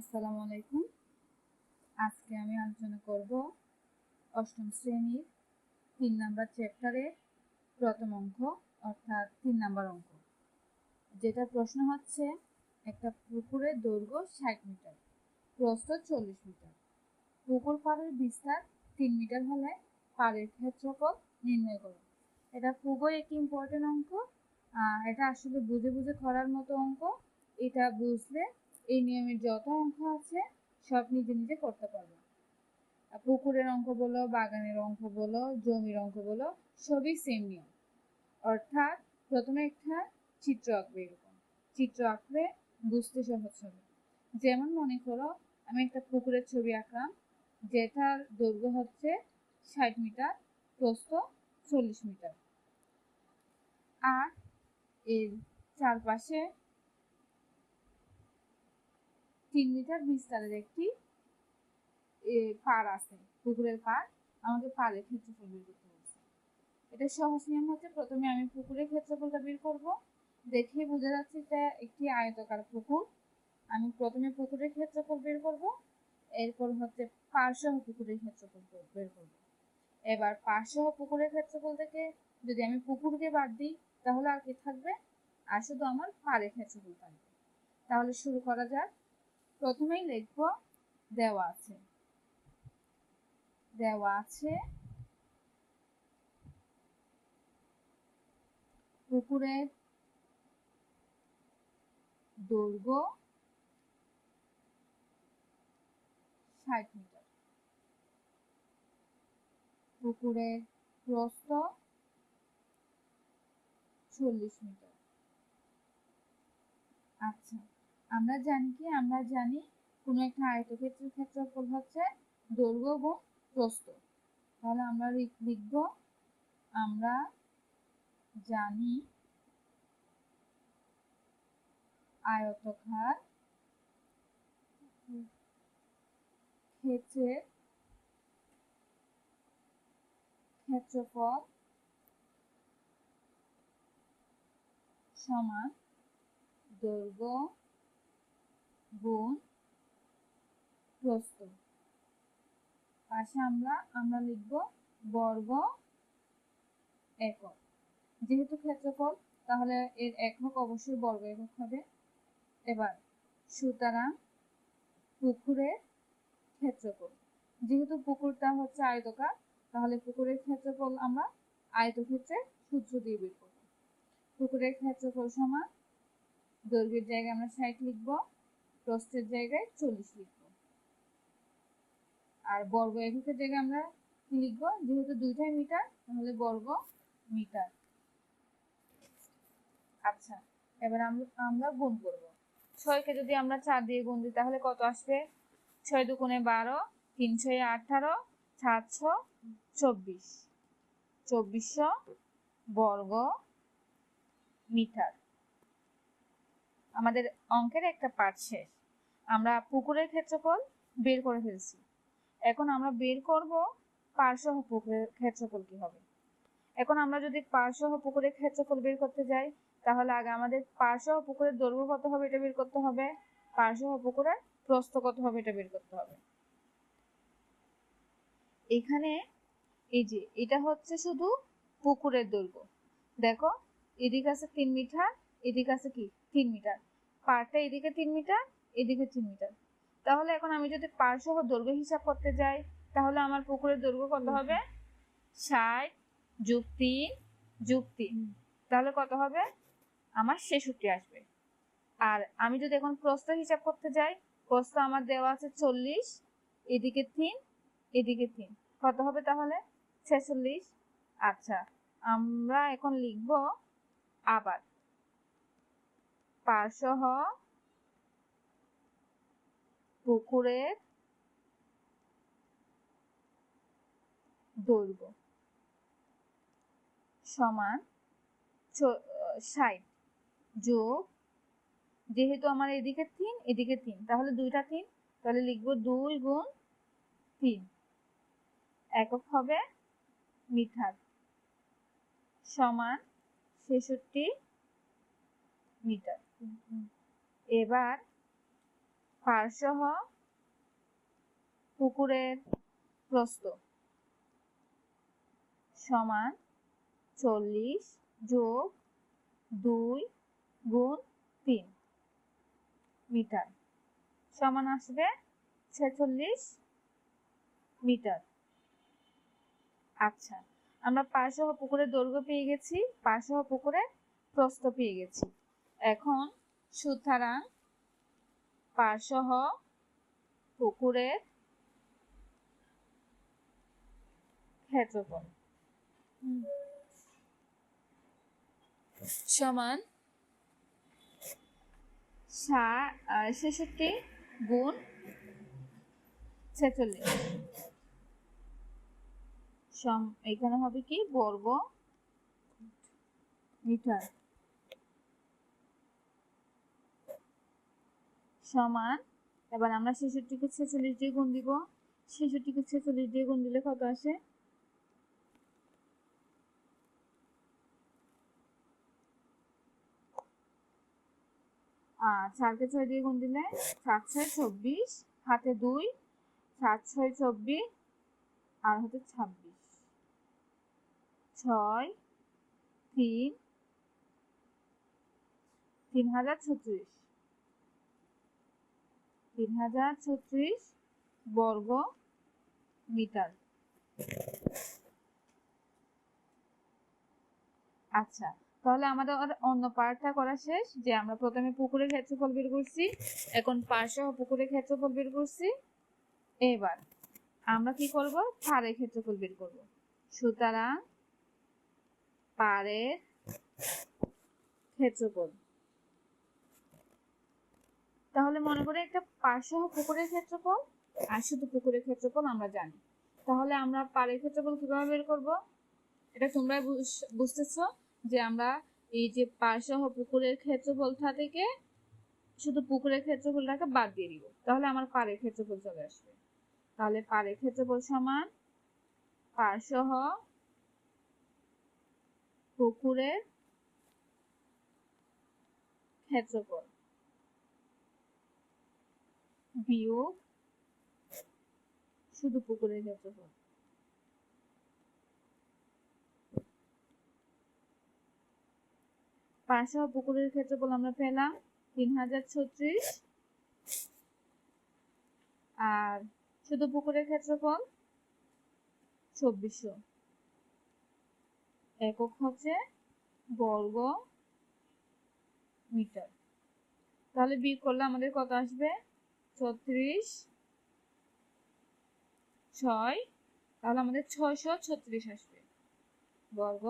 আসসালামু আলাইকুম। আজকে আমি আলোচনা করব অষ্টম শ্রেণীর 3 নাম্বার চ্যাপ্টারে প্রথম অঙ্ক অর্থাৎ 3 নাম্বার অঙ্ক, যেটা প্রশ্ন হচ্ছে একটা পুকুরের দৈর্ঘ্য 60 মিটার, প্রস্থ 40 মিটার। পুকুর পাড়ের বিস্তার 3 মিটার হলে পাড়ের ক্ষেত্রফল নির্ণয় করো। এটা খুবই একটি ইম্পর্টেন্ট অঙ্ক। এটা আসলে বুঝে বুঝে করার মতো অঙ্ক। এটা বুঝলে এই নিয়মের যত অঙ্ক আছে সব নিজে নিজে করতে পারবে। পুকুরের অঙ্ক বলো, বাগানের অঙ্ক বলো, জমির অঙ্ক বলো, সবই সেম নিয়ম। অর্থাৎ প্রথমে একটা চিত্র আঁকবে, এরকম চিত্র আঁকলে বুঝতে সহজ হবে। যেমন মনে করো আমি একটা পুকুরের ছবি আঁকলাম, যেটার দৈর্ঘ্য হচ্ছে 60 মিটার, প্রস্থ 40 মিটার, আর এর চারপাশে 3 মিটার বিস্তারের একটি পাড় আছে, পুকুরের পাড়। আমাকে পাড়ের ক্ষেত্রফল বের করতে হচ্ছে। এটা সহজ নিয়ম হচ্ছে, প্রথমে আমি পুকুরের ক্ষেত্রফলটা বের করব। দেখেই বোঝা যাচ্ছে এটা একটি আয়তাকার পুকুর। আমি প্রথমে পুকুরের ক্ষেত্রফল বের করব, এরপর হচ্ছে পাড়সহ পুকুরের ক্ষেত্রফল বের করব। এবার পাড়সহ পুকুরের ক্ষেত্রফল থেকে যদি আমি পুকুরকে বাদ দিই তাহলে আর কি থাকবে? আর শুধু আমার পাড়ের ক্ষেত্রফল থাকবে। তাহলে শুরু করা যাক। প্রথমেই লিখব দেওয়া আছে, দেওয়া আছে পুকুরের দৈর্ঘ্য 60 মিটার, পুকুরের প্রস্থ 40 মিটার। আচ্ছা, আমরা জানি কোনো একটা আয়তক্ষেত্রের ক্ষেত্রফল হচ্ছে দৈর্ঘ্য গুণ প্রস্থ। তাহলে আমরা লিখব, আমরা জানি আয়তকার ক্ষেত্রের ক্ষেত্রফল সমান দৈর্ঘ্য গুণ প্রস্থ। পাশে আমরা লিখব বর্গ একক। যেহেতু ক্ষেত্রফল, তাহলে এর একক অবশ্যই বর্গ একক হবে। এবার সুতরাং পুকুরের ক্ষেত্রফল, যেহেতু পুকুরটা হচ্ছে আয়তকার, তাহলে পুকুরের ক্ষেত্রফল আমরা আয়তক্ষেত্রের সূত্র দিয়ে বের করব। পুকুরের ক্ষেত্রফল সমান দৈর্ঘ্যের জায়গায় আমরা 60 লিখব, প্রস্থের জায়গায় 40 লিখব, আর বর্গ এককের জায়গায় আমরা কি লিখবো? যেহেতু দুইটাই মিটার, তাহলে বর্গ মিটার। আচ্ছা, এবার আমরা গুণ করব। 6কে যদি আমরা 4 দিয়ে গুণ দিই তাহলে কত আসবে? 6 দুগুণে 12, 3 6 18, 7 6 24, 2400 বর্গ মিটার। আমাদের অঙ্কের একটা পার্ট শেষ। আমরা পুকুরের ক্ষেত্রফল বের করে ফেলছি। এখন আমরা বের করব পাড়সহ পুকুরের ক্ষেত্রফল কি হবে। এখন আমরা যদি পাড়সহ পুকুরের ক্ষেত্রফল বের করতে যাই, তাহলে আগে আমাদের পাড়সহ পুকুরের দৈর্ঘ্য কত হবে এটা বের করতে হবে, পাড়সহ পুকুরের প্রস্থ কত হবে এটা বের করতে হবে। এখানে এই যে এটা হচ্ছে শুধু পুকুরের দৈর্ঘ্য। দেখো, এদিকে আছে 3 মিটার, এদিকে আছে কি 3 মিটার, পাড়টা এদিকে 3 মিটার, এদিকে 3 মিটার। তাহলে এখন আমি যদি পাড়সহ দৈর্ঘ্য হিসাব করতে যাই, তাহলে আমার পুকুরের দৈর্ঘ্য কত হবে? 60 যোগ 3 যোগ 3, তাহলে কত হবে? আমার 66 আসবে। আর আমি যদি এখন প্রস্থ হিসাব করতে যাই, প্রস্থ আমার দেওয়া আছে 40, এদিকে 3 এদিকে 3, কত হবে তাহলে? 46। আচ্ছা, আমরা এখন লিখব আবার পাড়সহ পুকুরের দৈর্ঘ্য সমান 60 যোগ, যেহেতু আমার এদিকে 3 এদিকে 3, তাহলে দুইটা 3, তাহলে লিখব 2 গুণ 3, একক হবে মিটার, সমান 66 মিটার। এবার পারসহ পুকুরের প্রস্থ সমান 40 যোগ 2 গুণ 3 মিটার সমান আসবে 46 মিটার। আচ্ছা, আমরা পারসহ পুকুরের দৈর্ঘ্য পেয়ে গেছি, পারসহ পুকুরের প্রস্থ পেয়ে গেছি। এখন সুতরাং পারসহ পুকুরের ক্ষেত্রফল সমান 66 গুণ 46। এখানে হবে কি বর্গ মিটার সমান, এবার আমরা 66কে 46 দিয়ে গুণ দিব। 66কে 46 দিয়ে গুণ দিলে কত আসে? 4কে 6 দিয়ে গুণ দিলে 7 6 24, হাতে 2, 7 6 24 আর হচ্ছে 26, 6 3 3036 3036 বর্গ মিটার। আচ্ছা, তাহলে আমাদের অন্য পার্টটা করা শেষ, যে আমরা প্রথমে পুকুরের ক্ষেত্রফল বের করছি, এখন পারসহ পুকুরের ক্ষেত্রফল বের করছি। এবার আমরা কি করব? পাড়ের ক্ষেত্রফল বের করব। সুতরাং পাড়ের ক্ষেত্রফল, তাহলে মনে করে একটা পারসহ পুকুরের ক্ষেত্রফল আর শুধু পুকুরের ক্ষেত্রফল আমরা জানি। তাহলে আমরা পাড়ের ক্ষেত্রফল কিভাবে বের করব? এটা তোমরা বুঝতেছো যে আমরা এই যে পারসহ পুকুরের ক্ষেত্রফলটা থেকে শুধু পুকুরের ক্ষেত্রফলটাকে বাদ দিয়ে দিব, তাহলে আমার পাড়ের ক্ষেত্রফল চলে আসবে। তাহলে পাড়ের ক্ষেত্রফল সমান পারসহ পুকুরের ক্ষেত্রফল বিয়োগ শুধু পুকুরের ক্ষেত্রফল। পারসহ পুকুরের ক্ষেত্রফল আমরা পেলাম 3036 আর শুধু পুকুরের ক্ষেত্রফল 2400। একক হচ্ছে বর্গ মিটার। তাহলে বিয়োগ করলে আমাদের কত আসবে? 36 6, তাহলে আমাদের 636 আসবে বর্গ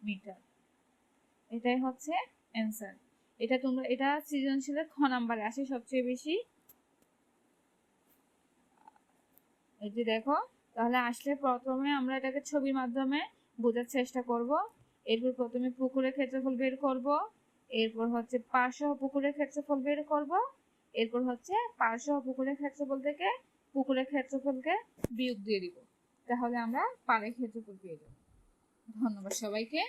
মিটার। এটাই হচ্ছে অ্যান্সার। এটা সৃজনশীলের খ নাম্বারে আসে সবচেয়ে বেশি। এই যে দেখো, তাহলে আসলে প্রথমে আমরা এটাকে ছবির মাধ্যমে বোঝার চেষ্টা করব। এরপর প্রথমে পুকুরের ক্ষেত্রফল বের করব, এরপর হচ্ছে পারসহ পুকুরের ক্ষেত্রফল বের করব, এরপর হচ্ছে পারসহ পুকুরের ক্ষেত্রফল থেকে পুকুরের ক্ষেত্রফলকে বিয়োগ দিয়ে দিব, তাহলে আমরা পাড়ের ক্ষেত্রফল পেয়ে যাব। ধন্যবাদ সবাইকে।